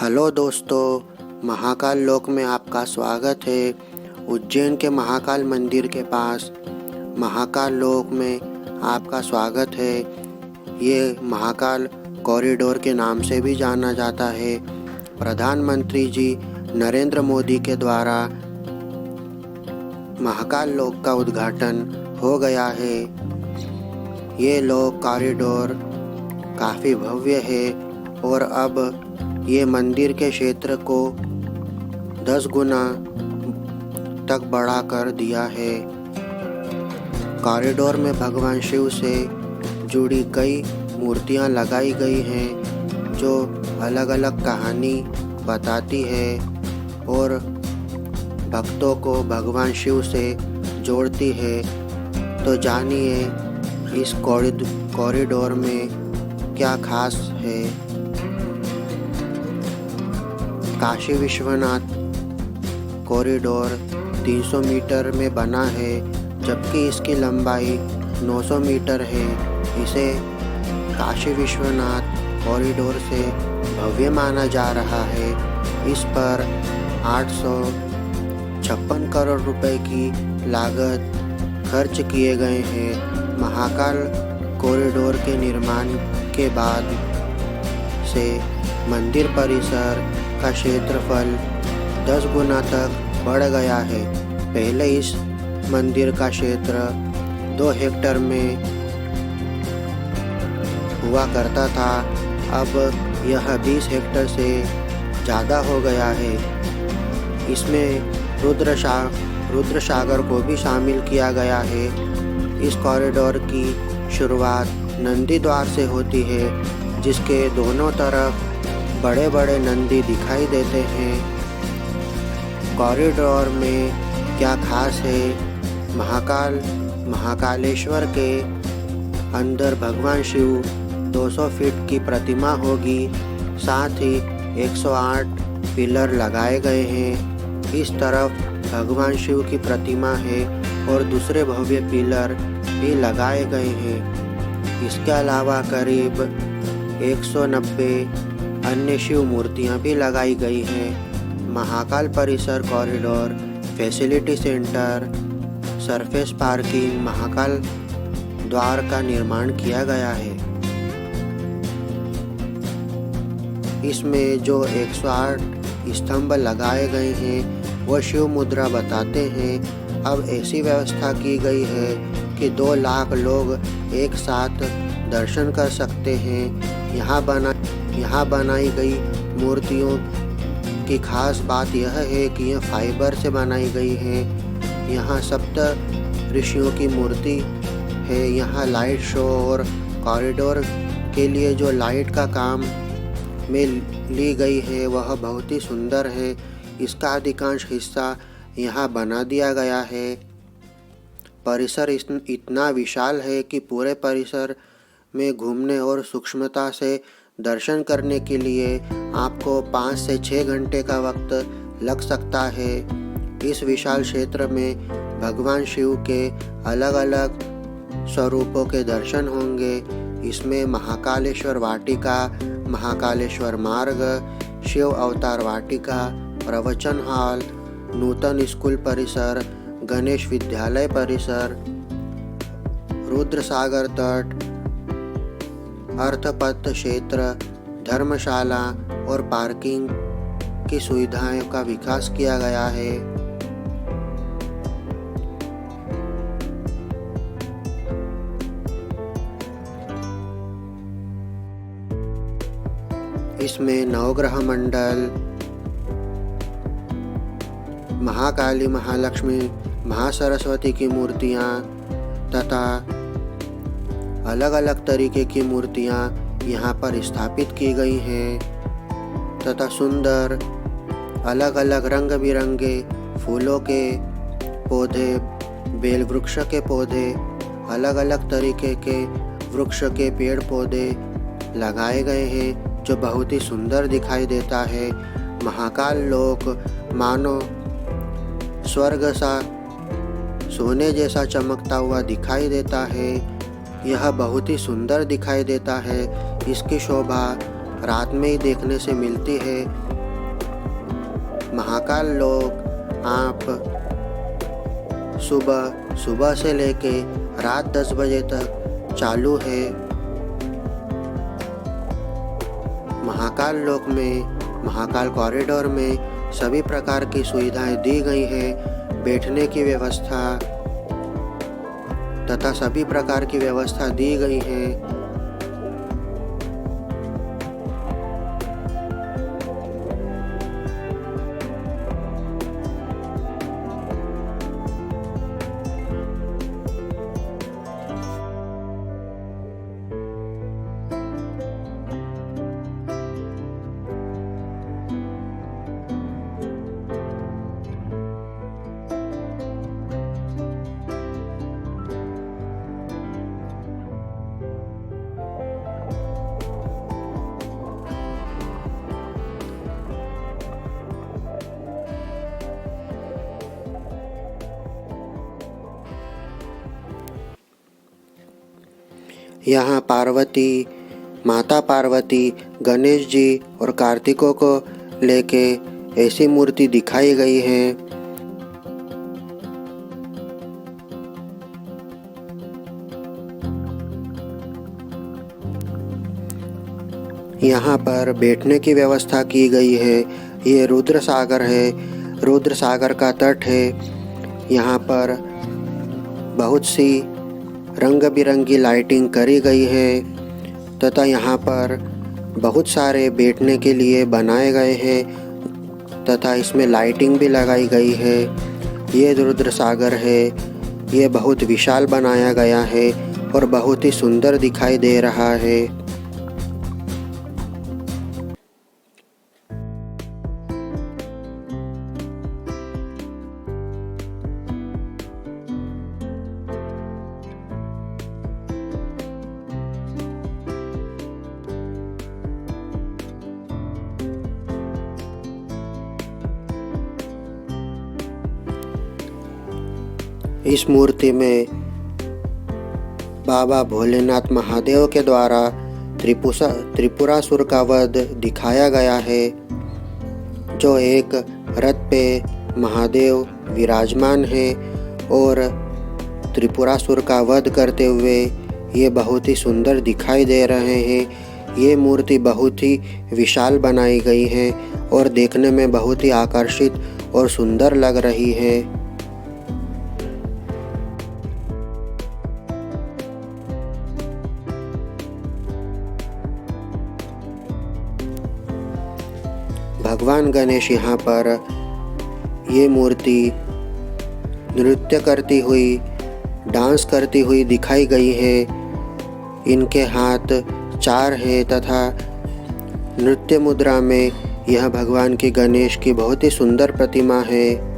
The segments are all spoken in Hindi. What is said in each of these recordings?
हेलो दोस्तों, महाकाल लोक में आपका स्वागत है। उज्जैन के महाकाल मंदिर के पास महाकाल लोक में आपका स्वागत है। ये महाकाल कॉरिडोर के नाम से भी जाना जाता है। प्रधानमंत्री जी नरेंद्र मोदी के द्वारा महाकाल लोक का उद्घाटन हो गया है। ये लोक कॉरिडोर काफ़ी भव्य है और अब ये मंदिर के क्षेत्र को 10 गुना तक बढ़ा कर दिया है। कॉरिडोर में भगवान शिव से जुड़ी कई मूर्तियां लगाई गई हैं जो अलग अलग कहानी बताती है और भक्तों को भगवान शिव से जोड़ती है। तो जानिए इस कॉरिडोर में क्या खास है। काशी विश्वनाथ कॉरिडोर 300 मीटर में बना है, जबकि इसकी लंबाई 900 मीटर है। इसे काशी विश्वनाथ कॉरिडोर से भव्य माना जा रहा है। इस पर 856 करोड़ रुपए की लागत खर्च किए गए हैं। महाकाल कॉरिडोर के निर्माण के बाद से मंदिर परिसर का क्षेत्रफल 10 गुना तक बढ़ गया है। पहले इस मंदिर का क्षेत्र 2 हेक्टेयर में हुआ करता था, अब यह 20 हेक्टेयर से ज़्यादा हो गया है। इसमें रुद्र सागर को भी शामिल किया गया है। इस कॉरिडोर की शुरुआत नंदी द्वार से होती है, जिसके दोनों तरफ बड़े बड़े नंदी दिखाई देते हैं। कॉरिडोर में क्या खास है। महाकालेश्वर के अंदर भगवान शिव 200 फीट की प्रतिमा होगी। साथ ही 108 पिलर लगाए गए हैं। इस तरफ भगवान शिव की प्रतिमा है और दूसरे भव्य पिलर भी लगाए गए हैं। इसके अलावा करीब 190 अन्य शिव मूर्तियां भी लगाई गई हैं। महाकाल परिसर corridor, facility centre, surface parking, Mahakal द्वार का निर्माण किया गया है। इसमें जो 108 स्तंभ लगाए गए हैं वो शिव मुद्रा बताते हैं। अब ऐसी व्यवस्था की गई है कि 2 लाख लोग एक साथ दर्शन कर सकते हैं। यहाँ बनाई गई मूर्तियों की खास बात यह है कि यह फाइबर से बनाई गई है। यहाँ 7 ऋषियों की मूर्ति है। यहाँ लाइट शो और कॉरिडोर के लिए जो लाइट का काम में ली गई है वह बहुत ही सुंदर है। इसका अधिकांश हिस्सा यहाँ बना दिया गया है। परिसर इतना विशाल है कि पूरे परिसर में घूमने और सूक्ष्मता से दर्शन करने के लिए आपको 5 से 6 घंटे का वक्त लग सकता है। इस विशाल क्षेत्र में भगवान शिव के अलग अलग स्वरूपों के दर्शन होंगे। इसमें महाकालेश्वर वाटिका, महाकालेश्वर मार्ग, शिव अवतार वाटिका, प्रवचन हॉल, नूतन स्कूल परिसर, गणेश विद्यालय परिसर, रुद्र सागर तट, अर्थपथ क्षेत्र, धर्मशाला और पार्किंग की सुविधाओं का विकास किया गया है। इसमें नवग्रह मंडल, महाकाली, महालक्ष्मी, महासरस्वती की मूर्तियाँ तथा अलग अलग तरीके की मूर्तियाँ यहाँ पर स्थापित की गई हैं तथा सुंदर अलग अलग रंग बिरंगे फूलों के पौधे, बेल वृक्ष के पौधे, अलग अलग तरीके के वृक्ष के पेड़ पौधे लगाए गए हैं जो बहुत ही सुंदर दिखाई देता है। महाकाल लोक मानो स्वर्ग सा सोने जैसा चमकता हुआ दिखाई देता है। यह बहुत ही सुंदर दिखाई देता है। इसकी शोभा रात में ही देखने से मिलती है। महाकाल लोक आप सुबह से लेके रात 10 बजे तक चालू है। महाकाल लोक में, महाकाल कॉरिडोर में सभी प्रकार की सुविधाएं दी गई हैं। बैठने की व्यवस्था तथा सभी प्रकार की व्यवस्था दी गई है। यहाँ माता पार्वती, गणेश जी और कार्तिकों को लेके ऐसी मूर्ति दिखाई गई है। यहाँ पर बैठने की व्यवस्था की गई है। ये रुद्र सागर है, रुद्र सागर का तट है। यहाँ पर बहुत सी रंग बिरंगी लाइटिंग करी गई है तथा यहाँ पर बहुत सारे बैठने के लिए बनाए गए हैं तथा इसमें लाइटिंग भी लगाई गई है। ये रुद्र सागर है, ये बहुत विशाल बनाया गया है और बहुत ही सुंदर दिखाई दे रहा है। इस मूर्ति में बाबा भोलेनाथ महादेव के द्वारा त्रिपुरासुर का वध दिखाया गया है। जो एक रथ पे महादेव विराजमान है और त्रिपुरासुर का वध करते हुए ये बहुत ही सुंदर दिखाई दे रहे हैं। ये मूर्ति बहुत ही विशाल बनाई गई है और देखने में बहुत ही आकर्षित और सुंदर लग रही है। भगवान गणेश यहाँ पर ये मूर्ति नृत्य करती हुई, डांस करती हुई दिखाई गई है। इनके हाथ 4 हैं तथा नृत्य मुद्रा में यह भगवान की गणेश की बहुत ही सुंदर प्रतिमा है।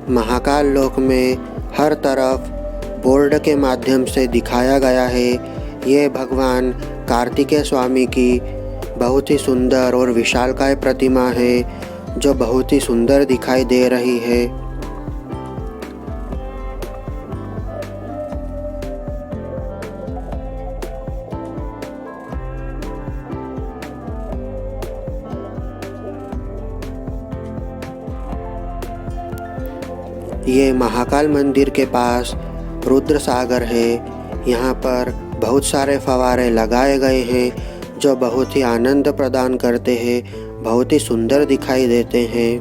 महाकाल लोक में हर तरफ बोर्ड के माध्यम से दिखाया गया है। ये भगवान कार्तिकेय स्वामी की बहुत ही सुंदर और विशालकाय प्रतिमा है जो बहुत ही सुंदर दिखाई दे रही है। ये महाकाल मंदिर के पास रुद्र सागर है। यहाँ पर बहुत सारे फव्वारे लगाए गए हैं जो बहुत ही आनंद प्रदान करते हैं, बहुत ही सुंदर दिखाई देते हैं।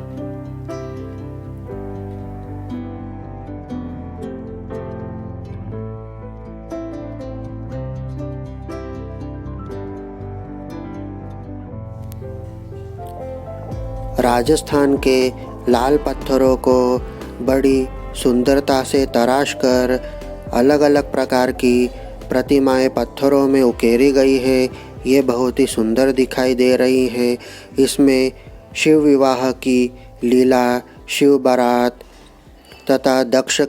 राजस्थान के लाल पत्थरों को बड़ी सुंदरता से तराश कर अलग अलग प्रकार की प्रतिमाएं पत्थरों में उकेरी गई है। ये बहुत ही सुंदर दिखाई दे रही है। इसमें शिव विवाह की लीला, शिव बारात तथा दक्ष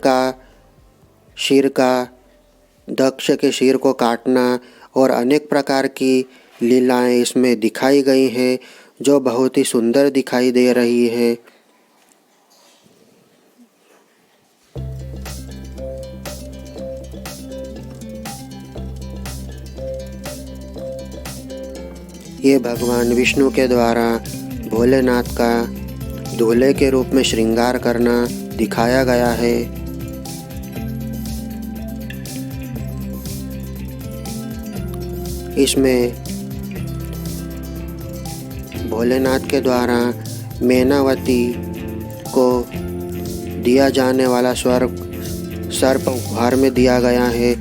के सिर को काटना और अनेक प्रकार की लीलाएं इसमें दिखाई गई हैं जो बहुत ही सुंदर दिखाई दे रही है। ये भगवान विष्णु के द्वारा भोलेनाथ का दूल्हे के रूप में श्रृंगार करना दिखाया गया है। इसमें भोलेनाथ के द्वारा मैनावती को दिया जाने वाला सर्प उपहार में दिया गया है।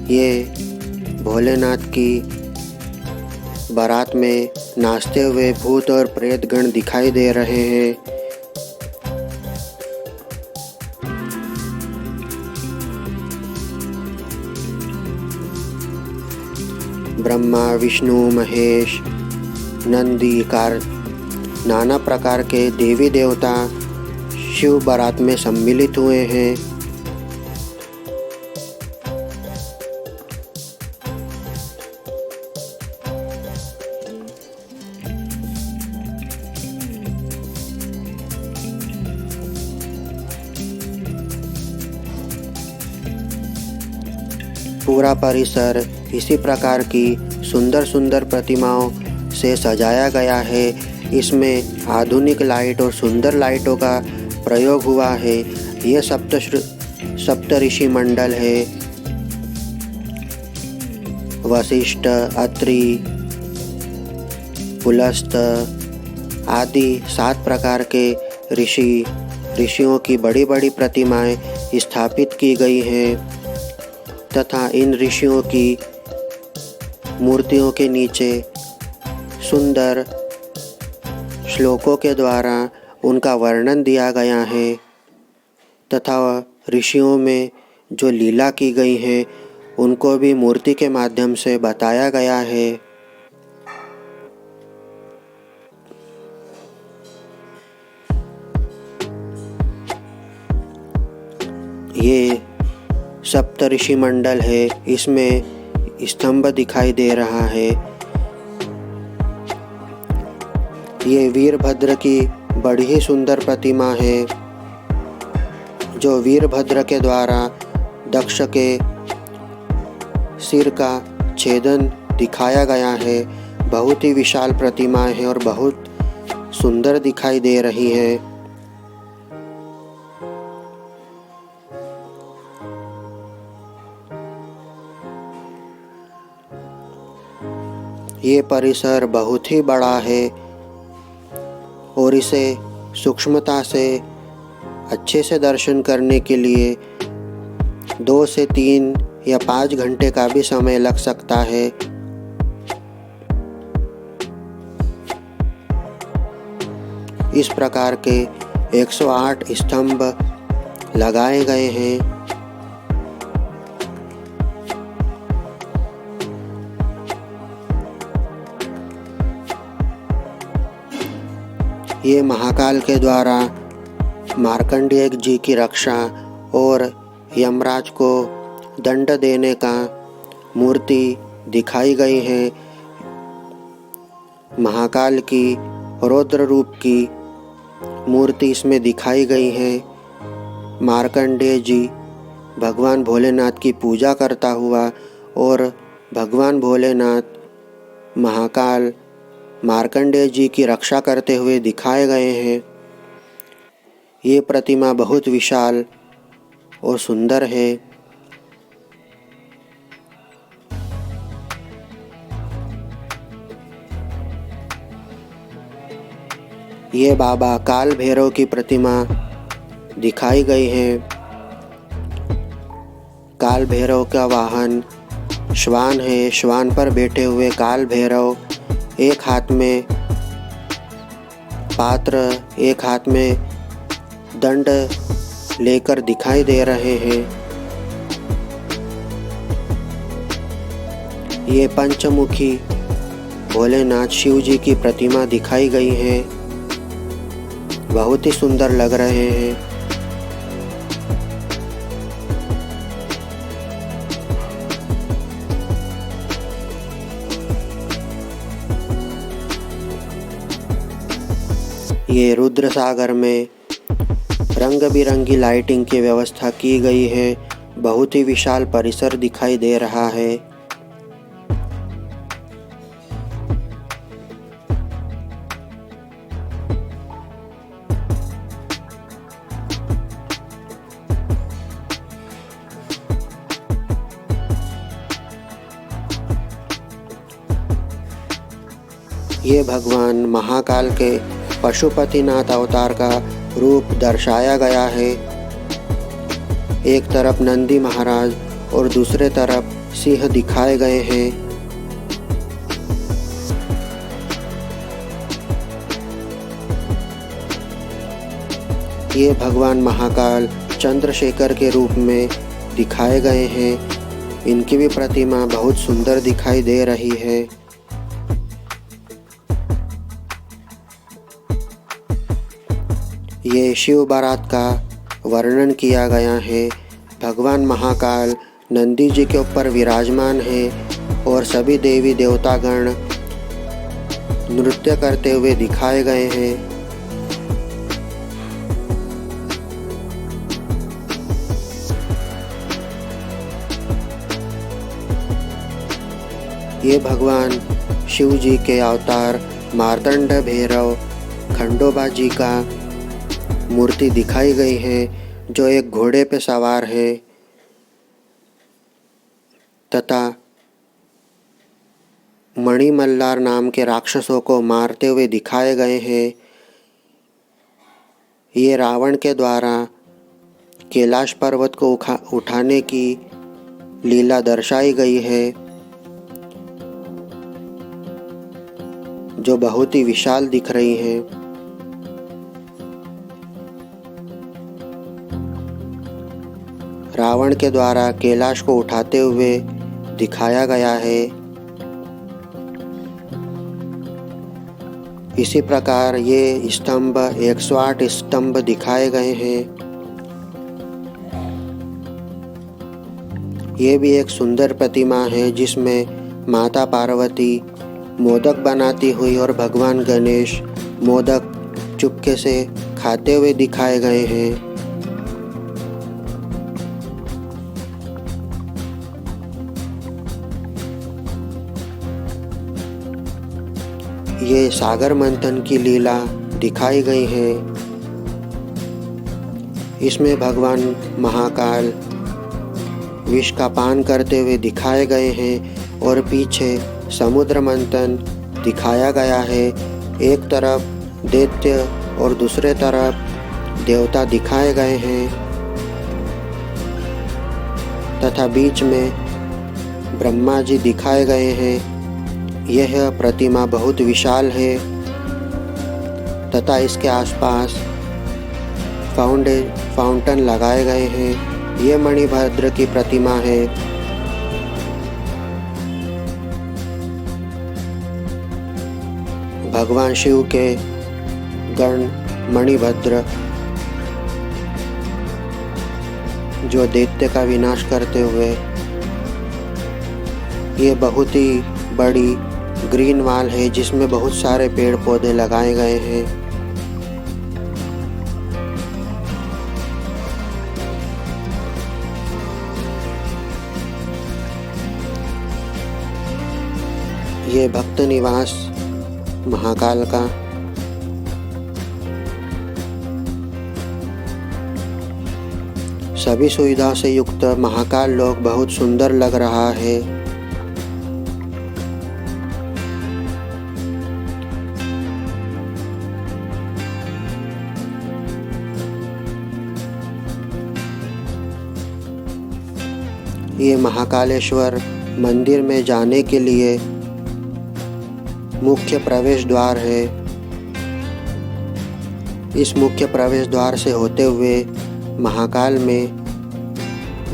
ये भोलेनाथ की बारात में नाचते हुए भूत और प्रेत गण दिखाई दे रहे हैं। ब्रह्मा, विष्णु, महेश, नंदी, नाना प्रकार के देवी देवता शिव बारात में सम्मिलित हुए हैं। पूरा परिसर इसी प्रकार की सुंदर सुंदर प्रतिमाओं से सजाया गया है। इसमें आधुनिक लाइट और सुंदर लाइटों का प्रयोग हुआ है। यह सप्तऋषि मंडल है। वशिष्ठ, अत्रि, पुलस्त आदि 7 प्रकार के ऋषियों की बड़ी बड़ी प्रतिमाएं स्थापित की गई हैं तथा इन ऋषियों की मूर्तियों के नीचे सुंदर श्लोकों के द्वारा उनका वर्णन दिया गया है तथा ऋषियों में जो लीला की गई है उनको भी मूर्ति के माध्यम से बताया गया है। ये सप्तऋषि मंडल है। इसमें स्तंभ दिखाई दे रहा है। ये वीरभद्र की बड़ी ही सुंदर प्रतिमा है जो वीरभद्र के द्वारा दक्ष के सिर का छेदन दिखाया गया है। बहुत ही विशाल प्रतिमा है और बहुत सुंदर दिखाई दे रही है। ये परिसर बहुत ही बड़ा है और इसे सूक्ष्मता से अच्छे से दर्शन करने के लिए 2 से 3 या 5 घंटे का भी समय लग सकता है। इस प्रकार के 108 स्तंभ लगाए गए हैं। ये महाकाल के द्वारा मार्कंडेय जी की रक्षा और यमराज को दंड देने का मूर्ति दिखाई गई है। महाकाल की रौद्र रूप की मूर्ति इसमें दिखाई गई है। मार्कंडेय जी भगवान भोलेनाथ की पूजा करता हुआ और भगवान भोलेनाथ महाकाल मार्कंडेय जी की रक्षा करते हुए दिखाए गए हैं। ये प्रतिमा बहुत विशाल और सुंदर है। ये बाबा काल भैरव की प्रतिमा दिखाई गई है। काल भैरव का वाहन श्वान है। श्वान पर बैठे हुए काल भैरव एक हाथ में पात्र, एक हाथ में दंड लेकर दिखाई दे रहे हैं। ये पंचमुखी भोलेनाथ शिव जी की प्रतिमा दिखाई गई है। बहुत ही सुंदर लग रहे हैं। ये रुद्र सागर में रंग बिरंगी लाइटिंग की व्यवस्था की गई है। बहुत ही विशाल परिसर दिखाई दे रहा है। ये भगवान महाकाल के पशुपतिनाथ अवतार का रूप दर्शाया गया है। एक तरफ नंदी महाराज और दूसरे तरफ सिंह दिखाए गए हैं। ये भगवान महाकाल चंद्रशेखर के रूप में दिखाए गए हैं। इनकी भी प्रतिमा बहुत सुंदर दिखाई दे रही है। ये शिव बारात का वर्णन किया गया है। भगवान महाकाल नंदी जी के ऊपर विराजमान है और सभी देवी देवतागण नृत्य करते हुए दिखाए गए हैं। ये भगवान शिव जी के अवतार मार्तंड भैरव खंडोबा जी का मूर्ति दिखाई गई है, जो एक घोड़े पे सवार है तथा मणिमल्लार नाम के राक्षसों को मारते हुए दिखाए गए हैं। ये रावण के द्वारा कैलाश पर्वत को उठाने की लीला दर्शाई गई है, जो बहुत ही विशाल दिख रही है। रावण के द्वारा कैलाश को उठाते हुए दिखाया गया है। इसी प्रकार ये स्तंभ 108 स्तंभ दिखाए गए हैं। ये भी एक सुंदर प्रतिमा है, जिसमें माता पार्वती मोदक बनाती हुई और भगवान गणेश मोदक चुपके से खाते हुए दिखाए गए हैं। ये सागर मंथन की लीला दिखाई गई है। इसमें भगवान महाकाल विष का पान करते हुए दिखाए गए हैं और पीछे समुद्र मंथन दिखाया गया है। एक तरफ दैत्य और दूसरे तरफ देवता दिखाए गए हैं तथा बीच में ब्रह्मा जी दिखाए गए हैं। यह प्रतिमा बहुत विशाल है तथा इसके आसपास फाउंटेन लगाए गए हैं। ये मणिभद्र की प्रतिमा है। भगवान शिव के गण मणिभद्र, जो दैत्य का विनाश करते हुए, ये बहुत ही बड़ी ग्रीन वॉल है जिसमें बहुत सारे पेड़ पौधे लगाए गए हैं। ये भक्त निवास महाकाल का सभी सुविधा से युक्त महाकाल लोक बहुत सुंदर लग रहा है। ये महाकालेश्वर मंदिर में जाने के लिए मुख्य प्रवेश द्वार है। इस मुख्य प्रवेश द्वार से होते हुए महाकाल में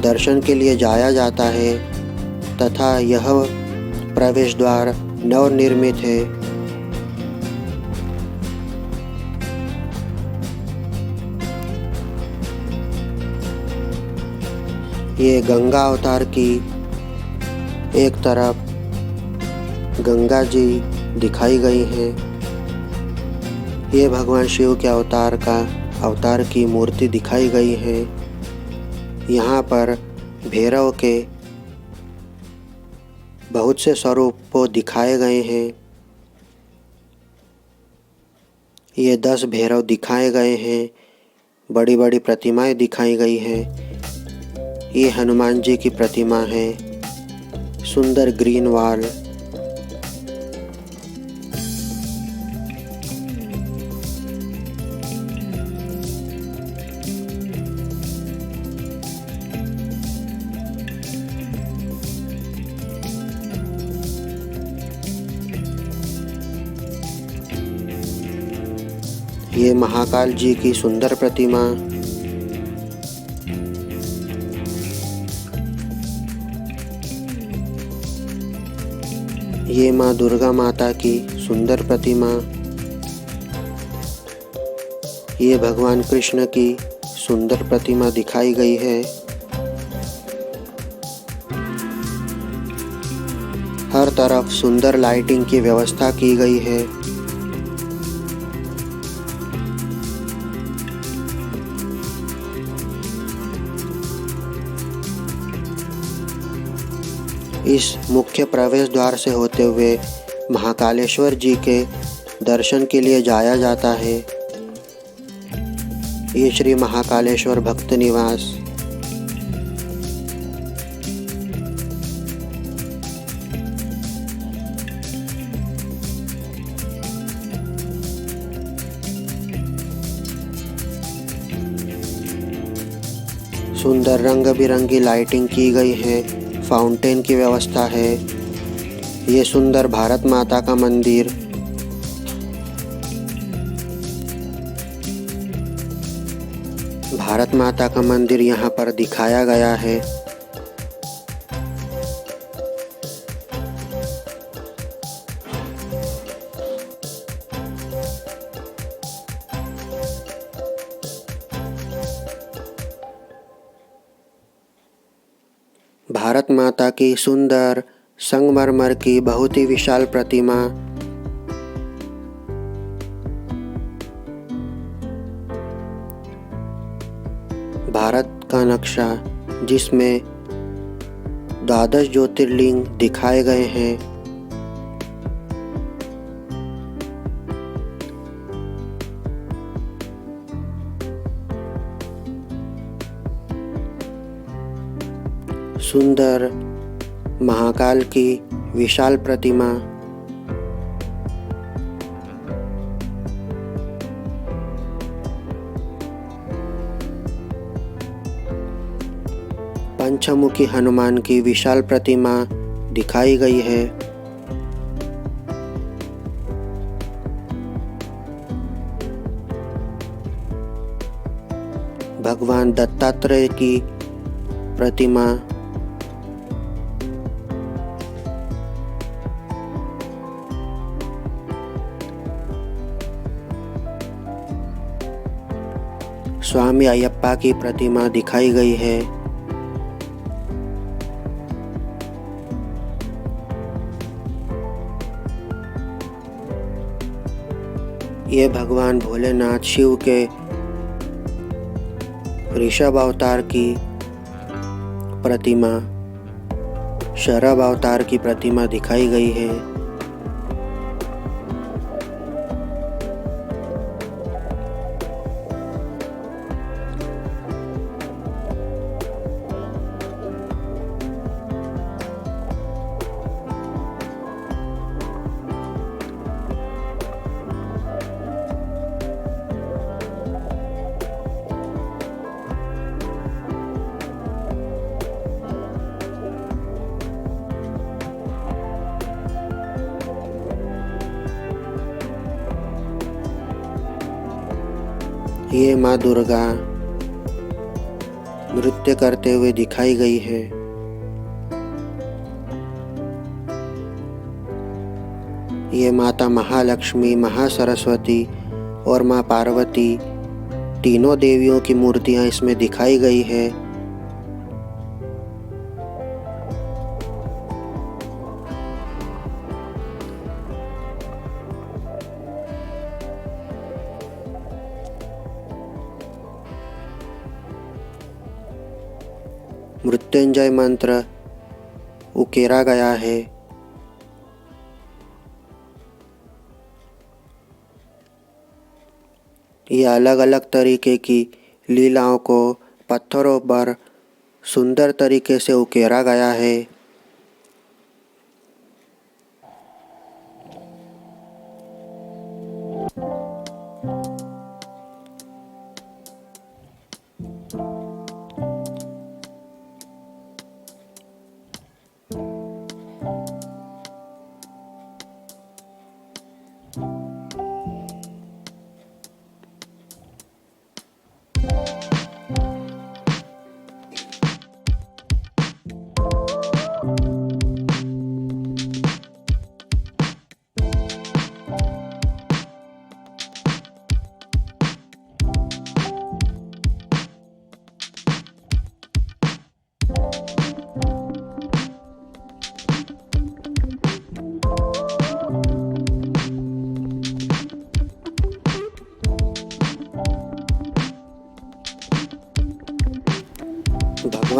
दर्शन के लिए जाया जाता है तथा यह प्रवेश द्वार नवनिर्मित है। ये गंगा अवतार की एक तरफ गंगा जी दिखाई गई हैं। ये भगवान शिव के अवतार की मूर्ति दिखाई गई है। यहाँ पर भैरव के बहुत से स्वरूप दिखाए गए हैं। ये 10 भैरव दिखाए गए हैं। बड़ी बड़ी प्रतिमाएं दिखाई गई हैं। ये हनुमान जी की प्रतिमा है। सुंदर ग्रीन वॉल। ये महाकाल जी की सुंदर प्रतिमा, ये माँ दुर्गा माता की सुंदर प्रतिमा, ये भगवान कृष्ण की सुंदर प्रतिमा दिखाई गई है। हर तरफ सुंदर लाइटिंग की व्यवस्था की गई है। इस मुख्य प्रवेश द्वार से होते हुए महाकालेश्वर जी के दर्शन के लिए जाया जाता है। ये श्री महाकालेश्वर भक्त निवास। सुंदर रंग बिरंगी लाइटिंग की गई है, फाउंटेन की व्यवस्था है। ये सुंदर भारत माता का मंदिर, भारत माता का मंदिर यहाँ पर दिखाया गया है। भारत माता की सुंदर संगमरमर की बहुत ही विशाल प्रतिमा, भारत का नक्शा जिसमें 12 ज्योतिर्लिंग दिखाए गए हैं। सुंदर महाकाल की विशाल प्रतिमा, पंचमुखी हनुमान की विशाल प्रतिमा दिखाई गई है। भगवान दत्तात्रेय की प्रतिमा, स्वामी अयप्पा की प्रतिमा दिखाई गई है। ये भगवान भोलेनाथ शिव के ऋषभ अवतार की प्रतिमा, शरभ अवतार की प्रतिमा दिखाई गई है। ये माँ दुर्गा नृत्य करते हुए दिखाई गई है। ये माता महालक्ष्मी, महासरस्वती और माँ पार्वती तीनों देवियों की मूर्तियाँ इसमें दिखाई गई है। मृत्युंजय मंत्र उकेरा गया है। ये अलग अलग तरीके की लीलाओं को पत्थरों पर सुंदर तरीके से उकेरा गया है।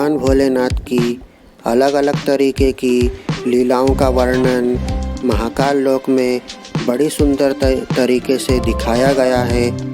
भगवान भोलेनाथ की अलग अलग तरीके की लीलाओं का वर्णन महाकाल लोक में बड़ी सुंदर तरीके से दिखाया गया है।